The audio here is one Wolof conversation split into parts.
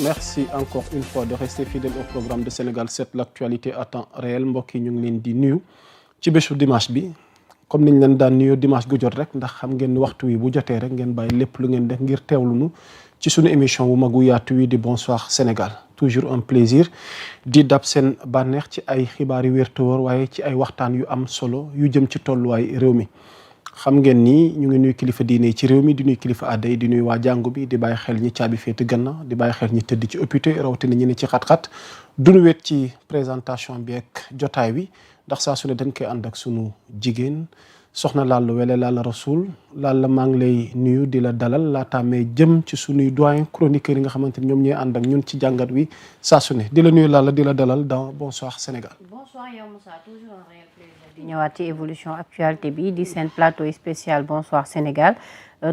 Merci encore une fois de rester fidèle au programme de Sénégal 7, l'actualité à temps réel. mbokk yi ñu ngi leen di nuyu ci bésu dimanche bi comme niñ leen daan nuyoo dimanche gu jot rek ndax xam ngeen waxtu wi bu jotee rek ngeen bàyyi lépp lu ngeen def ngir teewlu nu ci sunu émission bu mag wu yaatu wi di Bonsoir Sénégal. toujours un plaisir di dab seen bànneex ci ay xibaar yu wér te wóor waaye ci ay waxtaan yu am solo yu jëm ci tolluwaay réew mi. xam ngeen ni ñu ngi nuy kilifa diine yi ci réew mi di nuy kilifa aada yi di nuy waa jàngu bi di bàyyi xel ñi caabi féete gannaaw di bàyyi xel ñi tëdd ci hôpital rawatina ñi ne ci xat-xat duñu wet ci présentation bi ak jotaay bi ndax saa su ne dañ koy ànd ak sunu jigéen soxna Lalla Wele Lalla Rasoul Lalla maa ngi lay nuyu di la dalal laataa may jëm ci sunuy doyen chroniqueurs yi nga xamante ni ñoom ñooy ànd ak ñun ci jàngat wi saa su ne di la nuyu Lalla di la dalal dans Bonsoir Sénégal. Bonsoir yow Moussa, toujours un réel plaisir di ñëwaat ci évolution actualité bi di seen plateau spécial Bonsoir Sénégal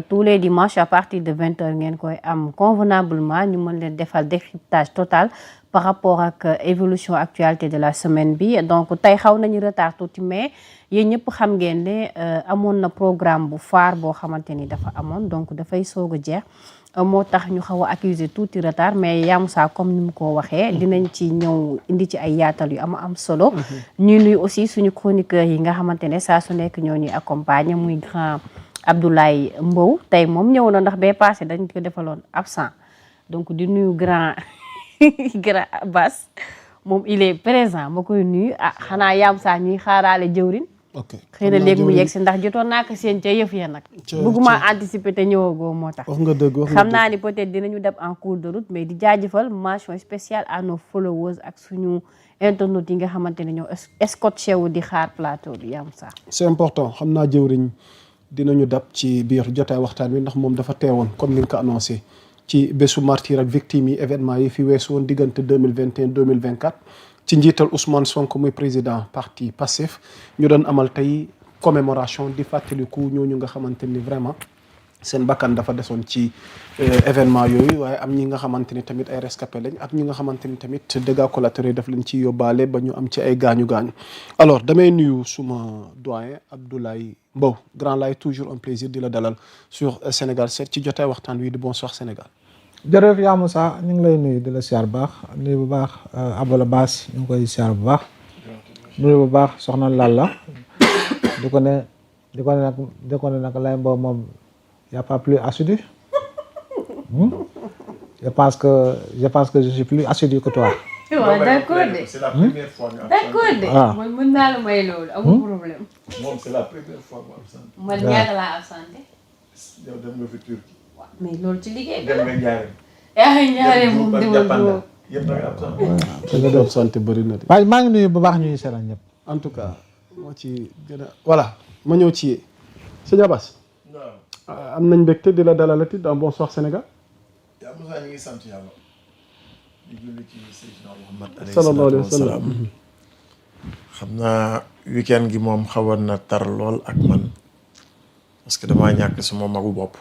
tous les dimanches à partir de 20h ngeen koy am convenablement ñu mën leen defal décryptage total par rapport ak évolution actualité de la semaine bi donc tey xaw nañu retard tuuti mais yéen ñëpp xam ngeen ne amoon na programme bu phare boo xamante ni dafa amoon donc dafay soog a jeex moo tax ñu xaw a accuser tuuti retard mais Yamoussa comme ni mu ko waxee dinañ ci ñëw indi ci ay yaatal yu am solo ñuy nuyu aussi suñu chroniqueurs yi nga xamante ne saa su nekk ñoo ñuy accompagner muy grand Abdoulaye Mbow tey moom ñëw na ndax bee passé dañ ko defaloon absent donc di nuyu grand Abbas moom il est présent ma koy nuyu xanaa Yamoussa ñuy xaaraale jëwrin ok xëy na léegi mu yegg si ndax jotoon naa ko seen ca yëf ya nag bëgguma anticiper te ñëwagoo moo tax wax nga dëgg xam naa ni peut-être dinañu dem en cours de route mais di jaajëfal mention spéciale à nos followers ak suñu internautes yi nga xamante ne ñoo scotché wu di xaar plateau bi Yamoussa. c'est important xam naa jëwriñ dinañu dab ci biir jotaay waxtaan wi ndax moom dafa teewoon comme ni nga ko annoncé ci bésu martyr ak victime yi événement yi fi weesu woon diggante 2021 2024 ci njiital Ousmane Sonko muy président parti Pastef ñu doon amal tey commémoration di fàttaliku ñooñu nga xamante ni vraiment seen bakkan dafa desoon ci événement yooyu waaye am ñi nga xamante ni tamit ay rescapé lañ ak ñi nga xamante ni tamit dégâts collatéraux daf leen ci yóbbaale ba ñu am ci ay gaañu-gaañu alors damay nuyu suma doyen Abdoulaye Mbow grand lay toujours un plaisir di la dalal sur Sénégal 7 ci jotaay waxtaan wi di Bonsoir Sénégal. jërëjëf Yamoussa ñu ngi lay nuyu di la siyaar bu baax nuyu bu baax Abdoulaye Bass ñu ngi koy siyaar bu baax nuyu bu baax soxna Lalla di ko ne nag lay Mbow moom y a pas plus assidu je pense que je suis plus assidu que toi. waaw d'accord de c'est la première fois nga d'accord de man mën naa la may loolu amul problème. moom c'est la première fois nga absenté. man ñaata laa absenté. yow dem nga fi Turquie. waaw mais loolu ci liggéey bi. dem nga Njaaréem. yaa ngi Njaaréem moom Japanda yëpp da nga absenté. te nga doon sant bëri na de. waaye maa ngi nuyu bu baax ñuy seetaan ñëpp. en tout cas moo ci gën a voilà ma ñëw ci sëñ Abbas. waaw. am nañ mbégte di la dalalati dans Bonsoir Sénégal. Yamoussa ñu ngi sant yàlla. di julli ci Seydina Muhammad sallallahu alayhi wa sallam. xam naa weekend gi moom xawoon na tar lool ak man parce que damaa ñàkk suma magu bopp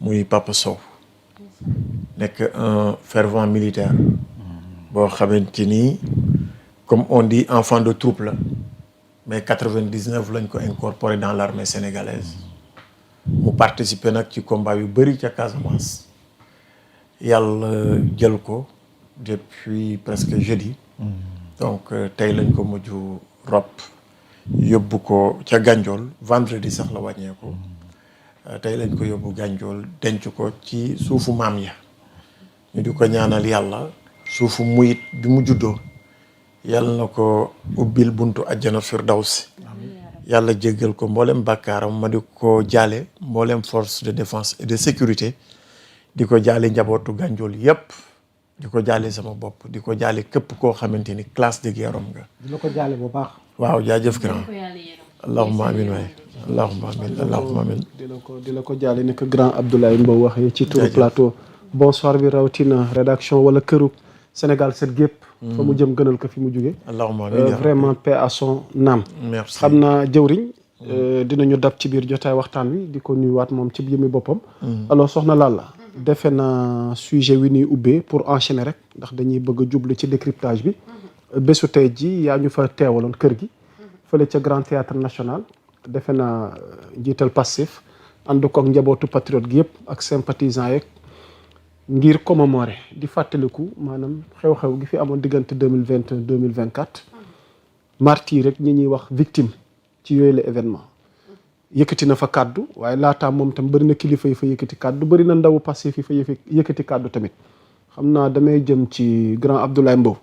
muy Papa Sow nekk un fervent militaire boo xamante ni comme on dit enfant de troupe la mais 99 lañ ko incorporé dans l'armée sénégalaise mu participer nag ci combat yu bëri ca Casamance yàlla jël ko depuis presque jeudi donc tey lañ ko mujj rob yóbbu ko ca Gandiol vendredi sax la wàññeeku tey lañ ko yóbbu Gandiol denc ko ci suufu maam ya ñu di ko ñaanal yàlla suufu muyit bi mu juddoo yàlla na ko ubbil buntu àjjana firdawsi yàlla jéggal ko mboolem bàkkaaram ma di ko jaale mboolem force de défense et de sécurité di ko jaale njabootu Gandiol yépp di ko jaale sama bopp di ko jaale képp koo xamante ni classe de guerre nga. di la ko jaale bu baax. waaw jaajëf grand. allahumma amin waay allahumma amin allahumma amin. di la ko jaale ni ko grand Abdoulaye Mbow waxee ci turu plateau bonsoir bi rawatina rédaction wala këru Sénégal 7 gépp fa mu jëm gënal ko fi mu jóge allahumma amin vraiment paix à son âme. merci xam naa jëwriñ dinañu dab ci biir jotaay waxtaan wi di ko nuyuwaat moom ci yëmi boppam. alors soxna Lalla defe na sujet wi ñuy ubbee pour enchaîner rek ndax dañuy bëgg a jublu ci décryptage bi bésu tey ji yaa ñu fa teewaloon kër gi fële ca Grand Théâtre National defe na njiital Pastef ànd ko ak njabootu patriote gi yëpp ak sympathisants yeeg ngir commémorer di fàttaliku maanaam xew-xew gi fi amoon diggante 2021 2024 martyr rek ñi ñuy wax victime ci yooyu la événement yëkkati na fa kàddu waaye laataa moom tam bëri na kilifa yi fa yëkkati kàddu bëri na ndawu Pastef yi fa yëkkati kàddu tamit xam naa damay jëm ci grand Abdoulaye Mbow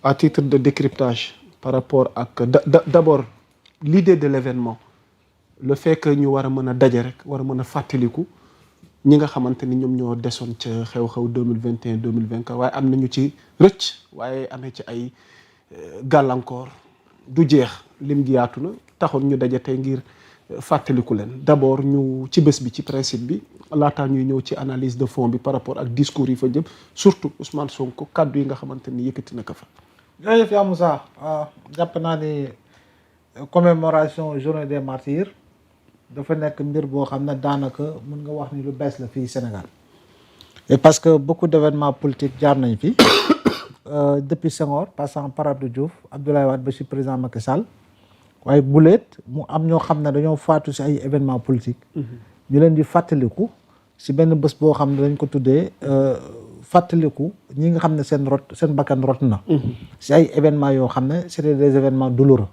à titre de décryptage par rapport ak d'abord l'idée de l'événement le fait que ñu war a mën a daje rek war a mën a fàttaliku ñi nga xamante ni ñoom ñoo desoon ca xew-xew 2021 2024 waaye am nañu ci rëcc waaye amee ci ay gàllankoor du jeex lim gi yaatu na taxoon ñu daje tey ngir fàttaliku leen d'abord ñu ci bés bi ci principe bi laataa ñuy ñëw ci analyse de fond bi par rapport ak discours yi fa jëm surtout Ousmane Sonko kaddu yi nga xamante ni yëkkati na ko fa. jërëjëf yaa Moussa jàpp naa ni commémoration journée des martyrs dafa nekk mbir boo xam ne daanaka mën nga wax ni lu bees la fii Sénégal. et parce que beaucoup d'événements politiques jaar nañ fi depuis Senghor passant par Abdou Diouf Abdoulaye Wade ba ci président Macky Sall waaye buleet mu am ñoo xam ne dañoo faatu ci ay événements politiques. ñu leen di fàttaliku ci benn bés boo xam ne dañ ko tuddee fàttaliku ñi nga xam ne seen bakkan rot na. ci ay événements yoo xam ne c'était des événements douloureux.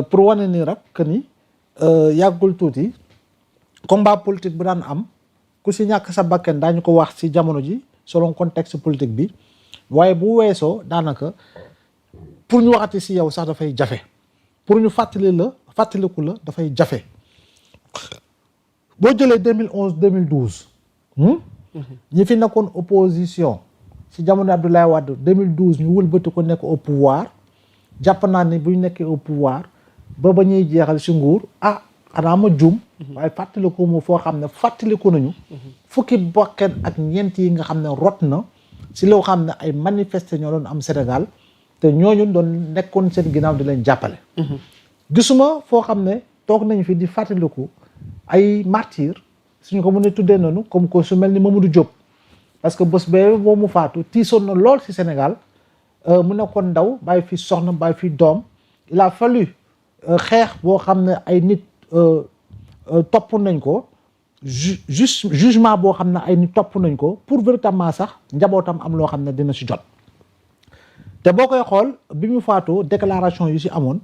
pour wane ni rek que ni yàggul tuuti combat politique bu daan am ku ci ñàkk sa bakkan daañu ko wax ci jamono ji selon contexte politique bi waaye bu weesoo daanaka pour ñu waxati ci yow sax dafay jafe pour ñu fàttaliku la dafay jafe boo jëlee 2011 2012 ñi fi nekkoon opposition ci jamono Abdoulaye Wade 2012 ñu wëlbati ko nekk au pouvoir jàpp naa ni bu ñu nekkee au pouvoir ba ñuy jeexal ci nguur xanaa ma juum waaye fàttaliku mu foo xam ne fàttaliku nañu fukki bakkan ak ñeent yi nga xam ne rot na ci loo xam ne ay manifesté ñoo doon am Sénégal te ñooñu doon nekkoon seen ginnaaw di leen jàppale gisuma foo xam ne toog nañu fi di fàttaliku ay martyr suñu ko mën a tuddee noonu comme que su mel ni Mamadou Diop parce que bés bee boo mu faatu tiisoon na lool ci Sénégal mu nekkoon ndaw bàyyi fi soxna bàyyi fi doom il a fallu xeex boo xam ne ay nit topp nañ ko jugement boo xam ne ay nit topp nañ ko pour véritablement sax njabootam am loo xam ne dina ci jot te boo koy xool bi mu faatoo déclaration yu ci amoon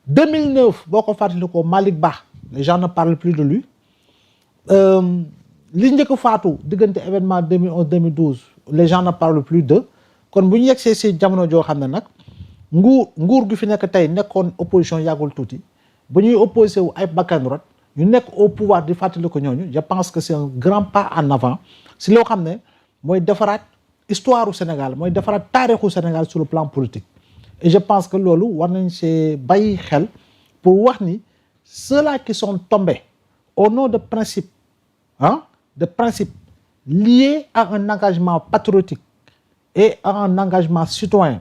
2009 boo ko fàttali ko Malick Ba les gens ne parlent plus de lui li njëkk faatu diggante événement 2011 2012 les gens ne parlent plus d'eux kon bu ñu yegsee ci jamono joo xam ne nag nguur gi fi nekk tey nekkoon opposition yàggul tuuti ba ñuy opposé wu ay bakkan rot ñu nekk au pouvoir di fàttali ko ñooñu je pense que c'est un grand pas en avant si loo xam ne mooy defaraat histoire u Sénégal mooy defaraat taarixu Sénégal sur le plan politique et je pense que loolu war nañ see bàyyi xel pour wax ni ceux-là qui sont tombés au nom de principes liés à un engagement patriotique et à un engagement citoyen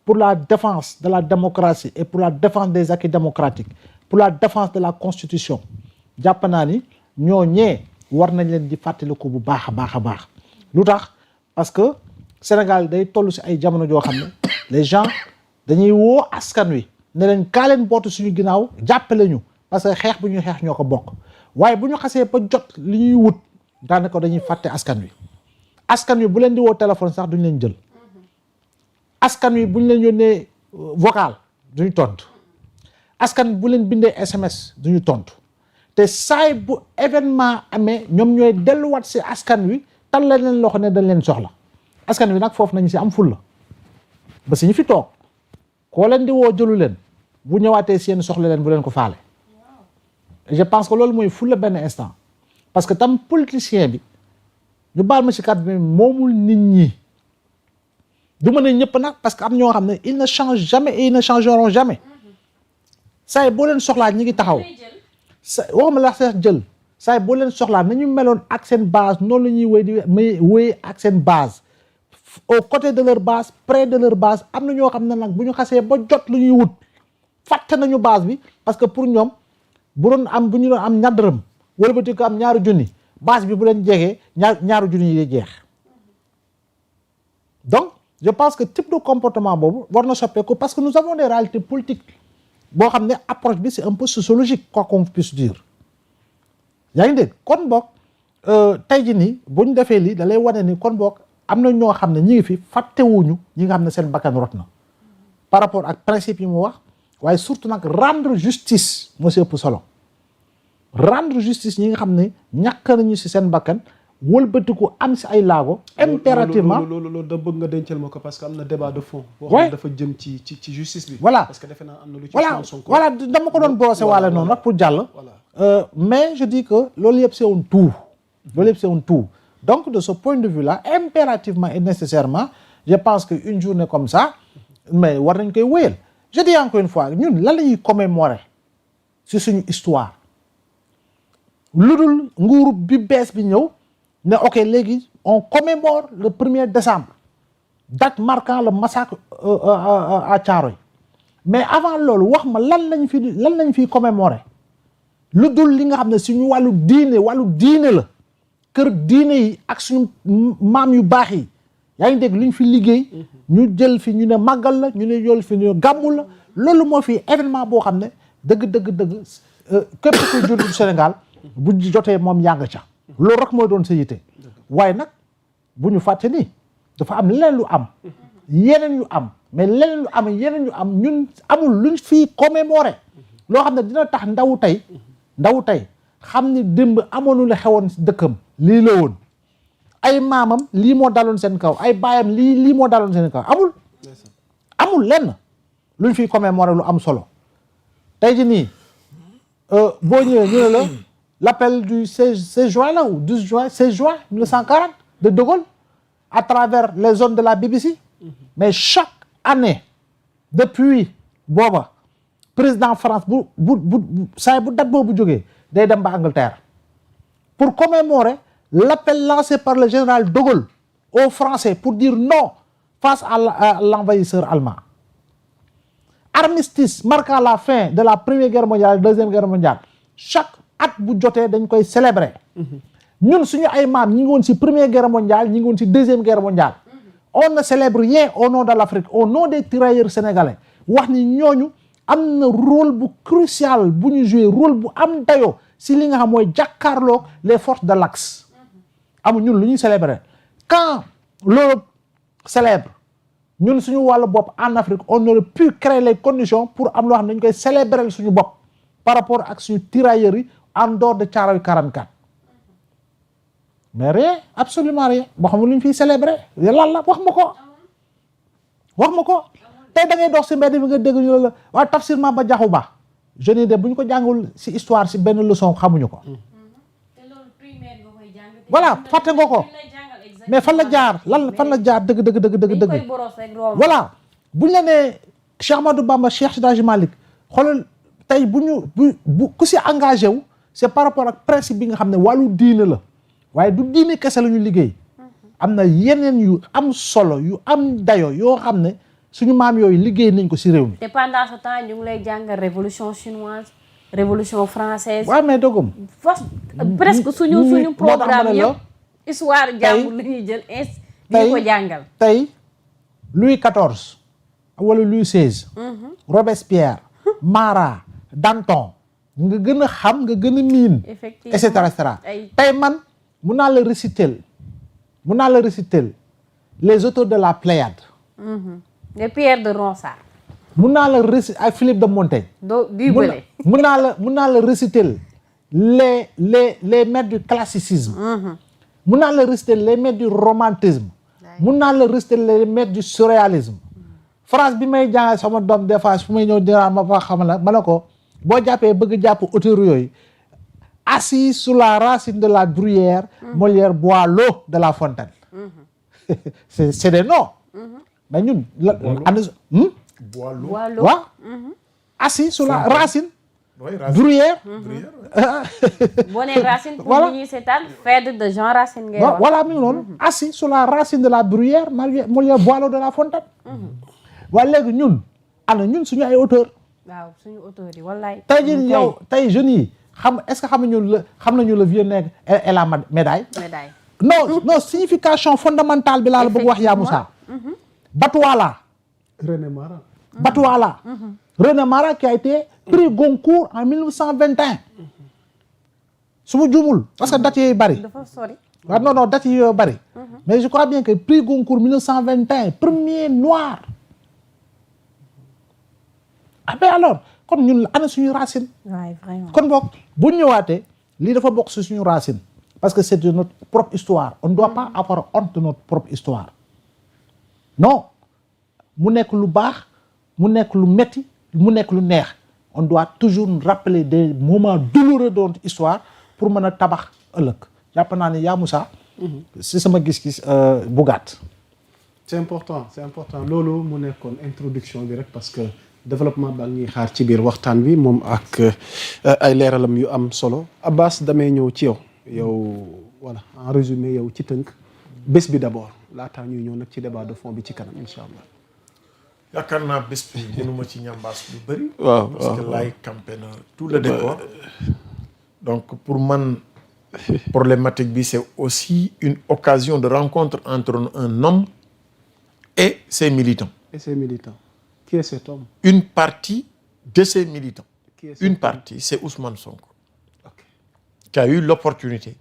pour la défense de la démocratie et pour la défense des acquis démocratiques pour la défense de la constitution jàpp naa ni ñooñee war nañ leen di fàttaliku bu baax a baax a baax lu tax parce que Sénégal day toll ci ay jamono joo xam ne les gens dañuy woo askan wi ne leen kaa leen bootu suñu ginnaaw jàppale ñu parce que xeex bu ñuy xeex ñoo ko bokk waaye bu ñu xasee ba jot li ñuy wut daanaka dañuy fàtte askan wi bu leen di woo téléphone sax duñ leen jël askan wi bu ñu leen yónnee vocal duñu tontu askan bu leen bindee SMS duñu tontu te saay bu événement amee ñoom ñooy delluwaat ci askan wi tal la leen loxo ne dañ leen soxla askan wi nag foofu nañu ci am fulla ba si ñu fi toog koo leen di woo jëlu leen bu ñëwaatee seen soxla leen bu leen ko faale je pense que loolu mooy fulla benn instant parce que tam politicien bi ñu baal ma ci kàddu bi moomul nit ñi du mën a ñëpp nag parce que am ñoo xam ne ils ne changent jamais et ils ne changeront jamais saay boo leen soxlaa ñi ngi taxaw waxuma la sax jël saay boo leen soxlaa nañu meloon ak seen base noonu la ñuy wéy di wéy ak seen base au côté de leur base près de leur base am na ñoo xam ne nag bu ñu xasee ba jot lu ñuy wut fàtte nañu base bi parce que pour ñoom bu ñu doon am ñaar dërëm wala ba ko am ñaari junni base bi bu leen jegee ñaari junni yi di jeex donc je pense que type de comportement boobu war na soppeeku parce que nous avons des réalités politiques boo xam ne approche bi c'est un peu sociologique quoi qu'on puisse dire yaa ngi dégg kon boog tey jii nii bu ñu defee lii da lay wane ni kon boog am na ñoo xam ne ñi ngi fi fàttewuñu ñi nga xam ne seen bakkan rot na par rapport ak principe yi mu wax waaye surtout nag rendre justice moo si ëpp solo rendre justice ñi nga xam ne ñàkk nañu si seen bakkan wëlbatiku am si ay laago impérativement loolu da bëgg nga dencal ma ko parce que am na débat de fond boo Ouais. xam ne dafa jëm ci justice bi Voilà. parce que defe naa am na lu ci voilà Ousmane Sonko voilà dama ko doon brosser waale noonu rek pour jàll voilà mais je dis que loolu yëpp c'est un tout loolu yëpp c'est un tout donc de ce point de vue là impérativement et nécessairement je pense que une journée comme ça mais war nañ koy wéyal je dis encore une fois ñun lan la ñuy commémorer ci suñu histoire lu dul nguuru bi bees bi ñëw ne ok léegi on commémore le 1er décembre date marquant le massacre à Thiaroye mais avant loolu wax ma lan lañ fiy commémorer lu dul li nga xam ne suñu wàllu diine la kër diine yi ak suñu maam yu baax yi yaa ngi dégg lu ñu fi liggéey ñu jël fi ñu ne màggal la ñu ne jël fi ñu ne gàmmu la loolu moo fi événement boo xam ne dëgg képp ku jur du Sénégal bu jotee moom yaa nga ca loolu rek mooy doon sa yite waaye nag bu ñu fàtte ni dafa am leneen lu am yeneen yu am mais leneen lu am yeneen yu am ñun amul luñ fii commémorer loo xam ne dina tax ndawu tey xam ni démb amoon la xewoon dëkkam lii la woon ay maamam lii moo daloon seen kaw ay baayam lii moo daloon seen kaw amul lenn luñ fiy commémorer lu am solo tey ji nii boo ñëwee ñu ne la l'appel du 16 juin là ou 12 juin 16 juin 1940 de De Gaulle à travers les zones de la BBC mais chaque année depuis booba président France saa bu date boobu jógee day dem ba Angleterre pour commémorer l'appel lancé par le général De Gaulle aux Français pour dire non face à l'envahisseur allemand. Armistice marquant la fin de la Première Guerre mondiale, Deuxième Guerre mondiale. Chaque at bu jotee dañ koy célébrer. ñun suñu ay maam ñi ngi woon ci Première Guerre mondiale ñi ngi woon ci Deuxième Guerre mondiale. On ne célèbre rien au nom de l'Afrique, au nom des tirailleurs sénégalais. wax ni ñooñu am na rôle bu crucial bu ñu joué rôle bu am dayoo si li nga xam mooy jàkkaarloog les forces de l'Axe. amu ñun lu ñuy célébrer quand l'Europe célèbre ñun suñu wàllu bopp en Afrique on aurait pu créer les conditions pour am loo xam ne dañ koy célébrer suñu bopp par rapport ak suñu tirailleurs yi en dehors de Thiaroye 44 mais rien absolument rien boo xam ne lu ñu fiy célébrer lan la wax ma ko tey da ngay dox si mbedd bi nga dégg ñu la waa Tafsir Maba Diakhou Ba jeune de bu ñu ko jàngul si histoire si benn leçon xamuñu ko voilà fàtte nga ko mais fan la jaar fan la jaar dëgg voilà bu ñu la nee Cheikh Ahmadou Bamba Cheikh Seydi Hadji Malick xoolal tey bu ku si engagé wu c'est par rapport ak principe bi nga xam ne wàllu diine la waaye du diine kese la ñu liggéey am na yeneen yu am solo yu am dayo yoo xam ne suñu maam yooyu liggéey nañ ko si réew mi. te pendant ce temps ñu ngi lay jàngal révolution chinoise révolution française. waaw mais dogum. presque suñu programme yëpp histoire jàmbur la ñuy jël di ko jàngal. tey Louis XIV wala Louis XVI. Robespierre. Marat. Danton. nga gën a xam nga gën a miin. effectivement et cetera et cetera. tey man mun naa la réciter les auteurs de la Pléiade. de Pierre de Ronsard. mun naa la réciter ay Philippe de Montaigne. mun naa la réciter les maîtres du classicisme. mun naa la réciter les maîtres du romantisme. mun naa la réciter les maîtres du surréalisme. phrase bi may jàngal sama doom des fois fu may ñëw dinaa ma fa xamal ma ne ko boo jàppee bëgg jàpp auteur yooyu assis sous la racine de la bruyère. Molière boit l'eau de la fontaine. c'est des noms. mais ñun Boileau waaw assis sur la racine bruyère boo nee racine pour ñu ñuy seetaan Phèdre de Jean Racine ngay wax voilà mi ngi noonu assis sur la racine de la bruyère Molière boit l'eau de la fontaine waaye léegi ñun suñu ay auteur waaw suñu auteur yi wallaay tey jii yow tey jeunes yi est-ce que xam nañu le vieux nègre et la médaille non signification fondamentale bi laa la bëgg wax yaa Moussa Batouala René Mara qui a été prix Goncourt en 1921 su ma juumul parce que date yooyu bari. dafa sori. waaw non date yooyu bari. mais je crois bien que prix Goncourt 1921 premier noir. ah ben alors kon ñun ana suñu racine. waay vraiment. kon boog bu ñu ñëwaatee lii dafa bokk si suñu racine. parce que c'est de notre propre histoire on ne doit pas avoir honte de notre propre histoire. non mu nekk lu baax mu nekk lu metti mu nekk lu neex on doit toujours nous rappeler des moments douloureux de notre histoire pour mën a tabax ëllëg jàpp naa ne yaa Moussa. si sama gis-gis bu gàtt. c'est important loolu mu nekkoon introduction bi rek parce que développement baa ngi xaar ci biir waxtaan bi moom ak ay leeralam yu am solo Abbas damay ñëw ci yow voilà en résumé yow ci tënk bés bi d'abord laataa ñuy ñëw nag ci débat de fond bi ci kanam incha allah. yaakaar naa bés bi mënuma ci ñambaas lu bëri. waaw parce que laay campé na tout le décor. donc pour man problématique bi c'est aussi une occasion de rencontre entre un homme et ses militants. Qui est cet homme? Une partie de ses militants. Qui est cet Une homme? partie, c'est Ousmane Sonko. Ok. Qui a eu l'opportunité